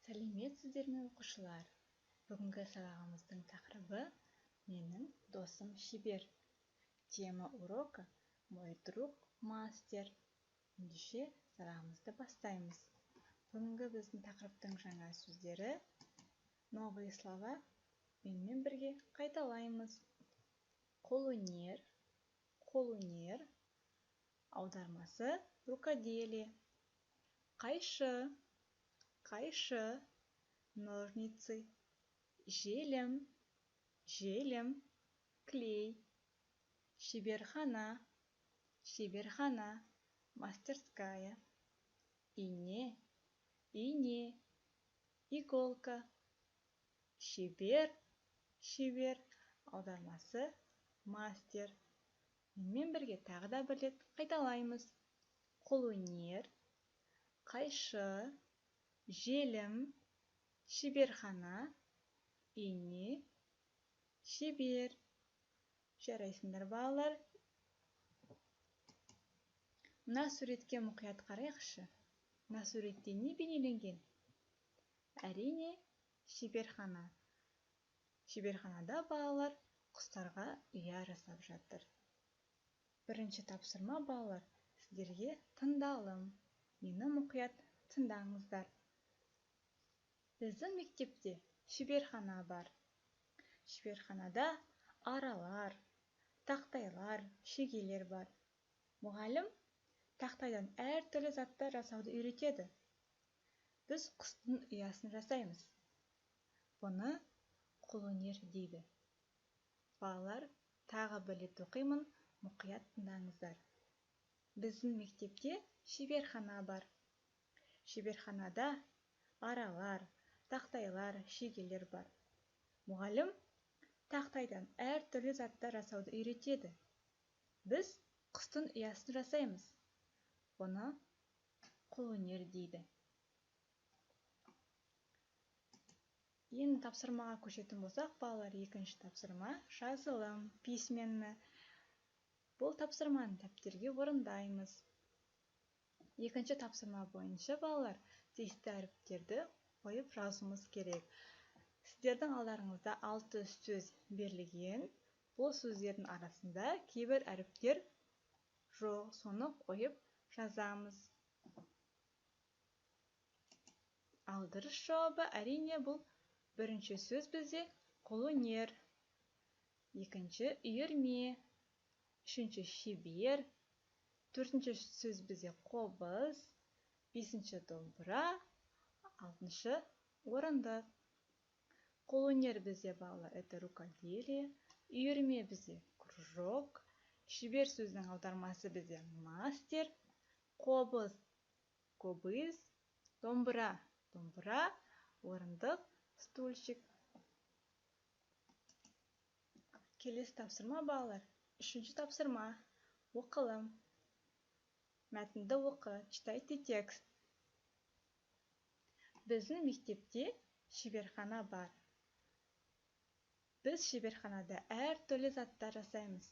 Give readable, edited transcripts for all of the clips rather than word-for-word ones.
Сәлеметсіздер ме, оқушылар? Бүгінгі сабағымыздың тақырыбы «Менің досым шебер». Тема урока «Мой друг мастер». Ендеше сабағымызды бастаймыз. Бүгінгі біздің тақырыптың жаңа сөздері новые слова. Менімен бірге қайталаймыз. Қолөнер, қолөнер, аудармасы рукоделие. Қайшы, қайшы, ножницы, желім, желім, клей, шеберхана, шеберхана, мастерская, ине, ине, иголка, шебер, шебер, аудармасы мастер. Менімен бірге тағы да бір рет қайталаймыз. Қолөнер, қайшы, желім, шеберхана, ине, шебер. Жарайсыңдар, балалар. Мына суретке мұқият қарайықшы. Мына суретте не бейнеленген? Әрине, шеберхана. Шеберханада балалар құстарға ұя жасап жатыр. Бірінші тапсырма, балалар, сіздерге тыңдалым. Мені мұқият тыңдаңыздар. Біздің мектепте шеберхана бар. Шеберханада аралар, тақтайлар, шегелер бар. Мұғалім тақтайдан әртүрлі заттар жасауды үйретеді. Біз құстың ұясын жасаймыз. Бұны қолөнер дейді. Балалар, тағы бір рет оқимын, мұқият тыңдаңыздар. Біздің мектепте шеберхана бар. Шеберханада аралар, тақтайлар, шегелер бар. Мұғалім тақтайдан әртүрлі заттар жасауды үйретеді. Біз құстың ұясын жасаймыз. Бұны қолөнер дейді. Енді тапсырмаға көшетін болсақ, балалар, екінші тапсырма жазылым, письменні. Бұл тапсырманы дәптерге орындаймыз. Екінші тапсырма бойынша, балалар, тиісті әріптерді қойып жазуымыз керек. Сіздердің алдарыңызда 6 сөз берілген. Бұл сөздердің арасында кейбір әріптер жоқ, соны қойып жазамыз. Ал дұрыс жауабы әрине бұл бірінші сөз бізде қолөнер, екінші үйірме, үшінші шебер, төртінші сөз бізде қобыз, бесінші домбыра, алтыншы орындық. Қолөнер бізде, балалар, это рукоделие, үйірме бізде кружок, шебер сөздің аудармасы бізде мастер, қобыз, кобыз, домбыра, домбыра, орындық, стульчик. Келесі тапсырма, балалар, үшінші тапсырма, оқылым. Мәтінді оқы, читайте текст. Біздің мектепте шеберхана бар. Біз шеберханада әртүрлі заттар жасаймыз.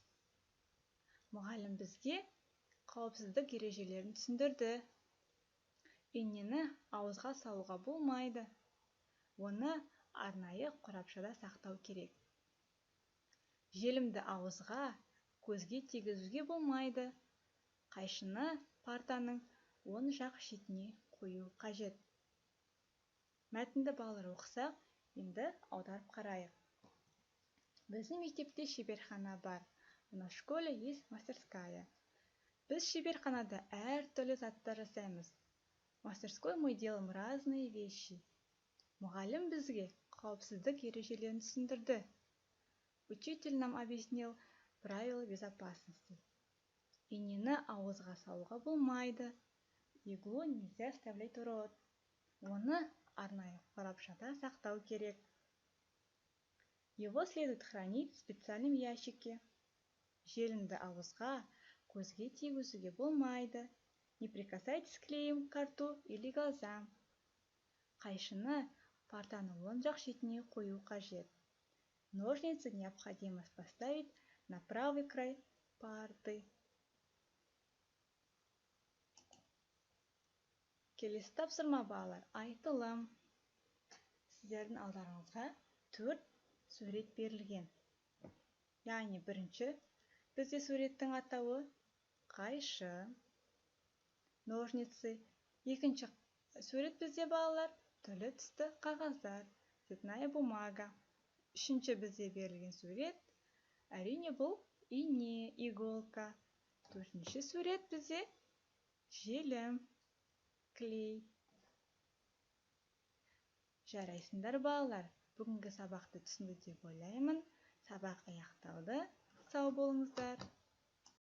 Мұғалім бізге қауіпсіздік ережелерін түсіндірді. Инені ауызға салуға болмайды. Оны арнайы қорапшада сақтау керек. Желімді ауызға, көзге тигізуге болмайды. Қайшыны партаның оң жақ шетіне қою қажет. Мәтінді балалар оқысақ, енді аударып қарайық. Біздің мектепте шеберхана бар. На школе есть мастерская. Біз шеберханада әртүрлі заттар жасаймыз. В мастерской мы делаем разные вещи. Мұғалім бізге қауіпсіздік ережелерін түсіндірді. Учитель нам объяснил правила безопасности. Инені ауызға салуға болмайды. Иглу нельзя вставлять в рот. Оны арнайы қорапшада сақтау керек. Его следует хранить в специальном ящике. Желімді ауызға, көзге тигізуге болмайды. Не прикасайтесь клеем к рту или глазам. Қайшыны партаның оң жақ шетіне қою қажет. Ножницы необходимо поставить на правый край парты. Келесі тапсырма, балалар, айтылым. сіздердің алдарыңызға 4 сурет берілген. Яғни бірінші бізде суреттің атауы қайшы, ножницы. Екінші сурет бізде балалар түрлі түсті қағаздар, цветная бумага. Үшінші бізде берілген сурет әрине бұл ине, иголка. Төртінші сурет бізде желім, клей. Жарайсыңдар балалар, бүгінгі сабақты түсінді деп ойлаймын. Сабақ аяқталды. Сау болыңыздар.